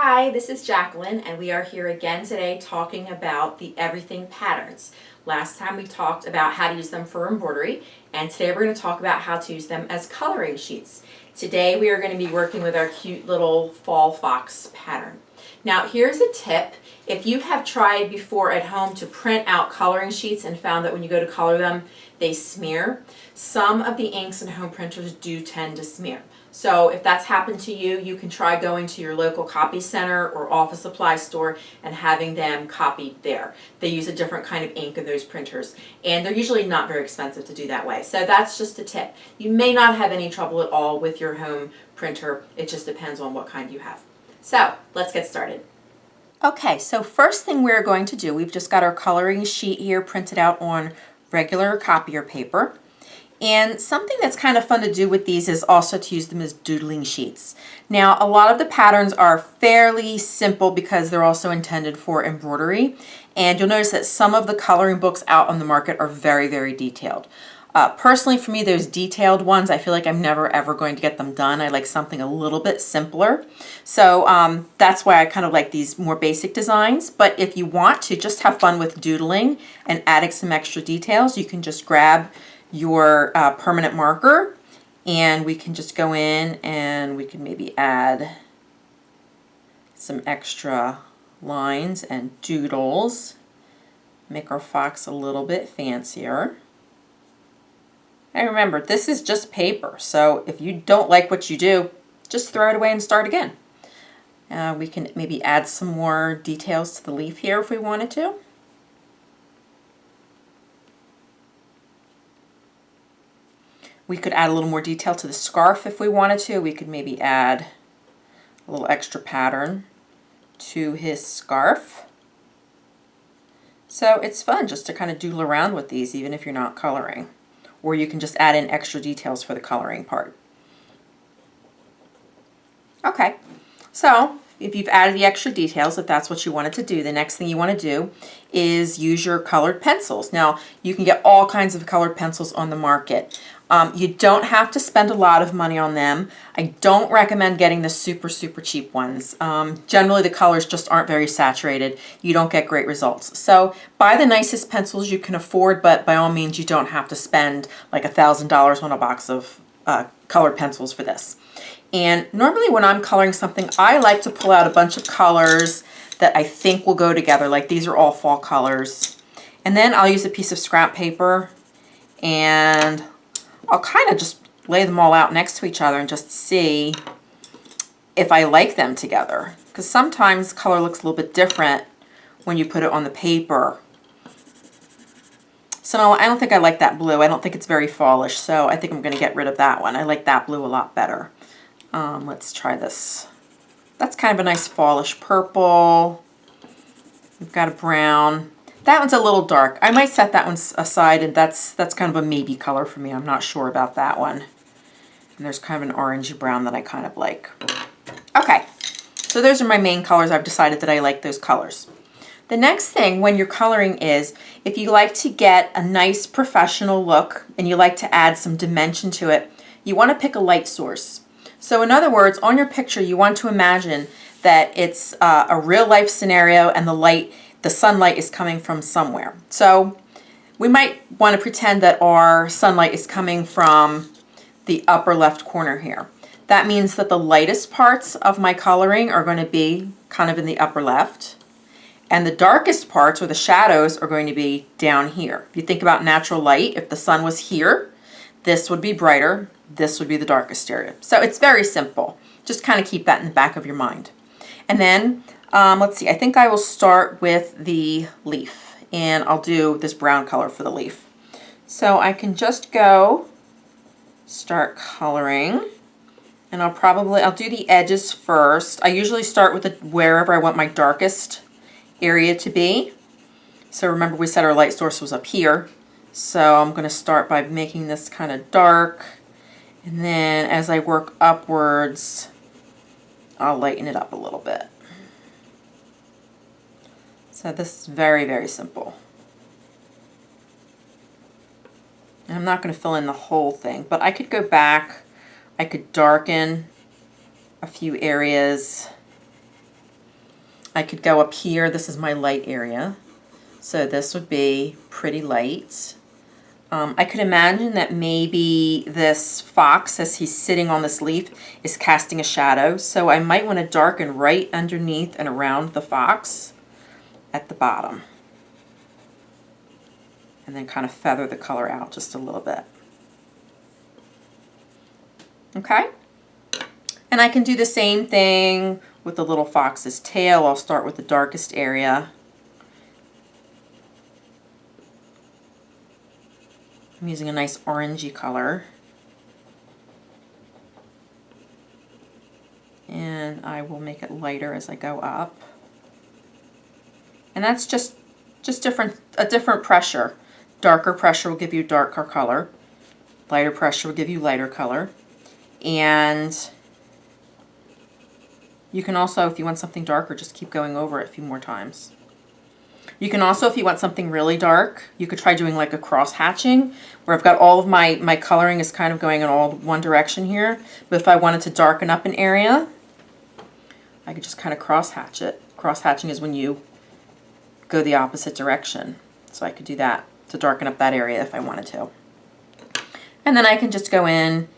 Hi, this is Jacqueline, and we are here again today talking about the everything patterns. Last time we talked about how to use them for embroidery, and today we're going to talk about how to use them as coloring sheets. Today we are going to be working with our cute little fall fox pattern. Now here's a tip. If you have tried before at home to print out coloring sheets and found that when you go to color them, they smear, some of the inks in home printers do tend to smear. So if that's happened to you, you can try going to your local copy center or office supply store and having them copied there. They use a different kind of ink in those printers, and they're usually not very expensive to do that way. So that's just a tip. You may not have any trouble at all with your home printer. It just depends on what kind you have. So let's get started. Okay, so first thing we're going to do, we've just got our coloring sheet here printed out on regular copier paper. And something that's kind of fun to do with these is also to use them as doodling sheets. Now, a lot of the patterns are fairly simple because they're also intended for embroidery. And you'll notice that some of the coloring books out on the market are very, very detailed. Personally, for me, those detailed ones, I feel like I'm never ever going to get them done. I like something a little bit simpler. So that's why I kind of like these more basic designs. But if you want to just have fun with doodling and adding some extra details, you can just grab your permanent marker, and we can just go in and we can maybe add some extra lines and doodles, make our fox a little bit fancier. And remember, this is just paper, so if you don't like what you do, just throw it away and start again. We can maybe add some more details to the leaf here if we wanted to. We could add a little more detail to the scarf if we wanted to. We could maybe add a little extra pattern to his scarf. So it's fun just to kind of doodle around with these even if you're not coloring. Or you can just add in extra details for the coloring part. Okay, so if you've added the extra details, if that's what you wanted to do, the next thing you want to do is use your colored pencils. Now, you can get all kinds of colored pencils on the market. You don't have to spend a lot of money on them. I don't recommend getting the super cheap ones. Generally, the colors just aren't very saturated. You don't get great results. So buy the nicest pencils you can afford, but by all means, you don't have to spend like $1,000 on a box of colored pencils for this. And normally when I'm coloring something, I like to pull out a bunch of colors that I think will go together. Like these are all fall colors. And then I'll use a piece of scrap paper and I'll kind of just lay them all out next to each other and just see if I like them together. Because sometimes color looks a little bit different when you put it on the paper. So no, I don't think I like that blue. I don't think it's very fallish, so I think I'm going to get rid of that one. I like that blue a lot better. Let's try this. That's kind of a nice fallish purple. We've got a brown. That one's a little dark. I might set that one aside, and that's kind of a maybe color for me. I'm not sure about that one. And there's kind of an orangey brown that I kind of like. Okay, so those are my main colors. I've decided that I like those colors. The next thing when you're coloring is, if you like to get a nice professional look and you like to add some dimension to it, you want to pick a light source. So in other words, on your picture, you want to imagine that it's a real life scenario and the sunlight is coming from somewhere. So we might want to pretend that our sunlight is coming from the upper left corner here. That means that the lightest parts of my coloring are going to be kind of in the upper left. And the darkest parts, or the shadows, are going to be down here. If you think about natural light, if the sun was here, this would be brighter, this would be the darkest area. So it's very simple. Just kind of keep that in the back of your mind. And then, let's see, I think I will start with the leaf. And I'll do this brown color for the leaf. So I can just go start coloring. And I'll do the edges first. I usually start with wherever I want my darkest area to be. So remember we said our light source was up here. So I'm going to start by making this kind of dark. And then as I work upwards, I'll lighten it up a little bit. So this is very simple. And I'm not going to fill in the whole thing, but I could go back, I could darken a few areas, I could go up here. This is my light area. So this would be pretty light. I could imagine that maybe this fox, as he's sitting on this leaf, is casting a shadow. So I might want to darken right underneath and around the fox at the bottom. And then kind of feather the color out just a little bit. Okay? And I can do the same thing with the little fox's tail. I'll start with the darkest area. I'm using a nice orangey color. And I will make it lighter as I go up. And that's just a different pressure. Darker pressure will give you darker color. Lighter pressure will give you lighter color. And you can also, if you want something darker, just keep going over it a few more times. You can also, if you want something really dark, you could try doing like a cross hatching, where I've got all of my coloring is kind of going in all one direction here. But if I wanted to darken up an area, I could just kind of cross hatch it. Cross hatching is when you go the opposite direction. So I could do that to darken up that area if I wanted to. And then I can just go in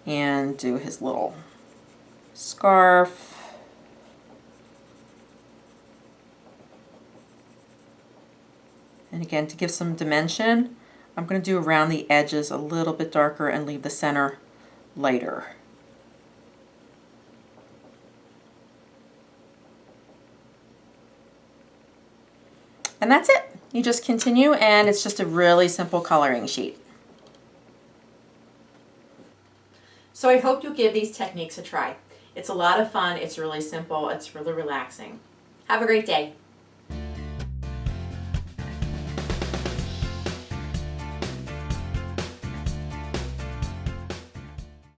and do his little scarf. And again, to give some dimension, I'm going to do around the edges a little bit darker and leave the center lighter. And that's it. You just continue, and it's just a really simple coloring sheet. So I hope you'll give these techniques a try. It's a lot of fun, it's really simple, it's really relaxing. Have a great day.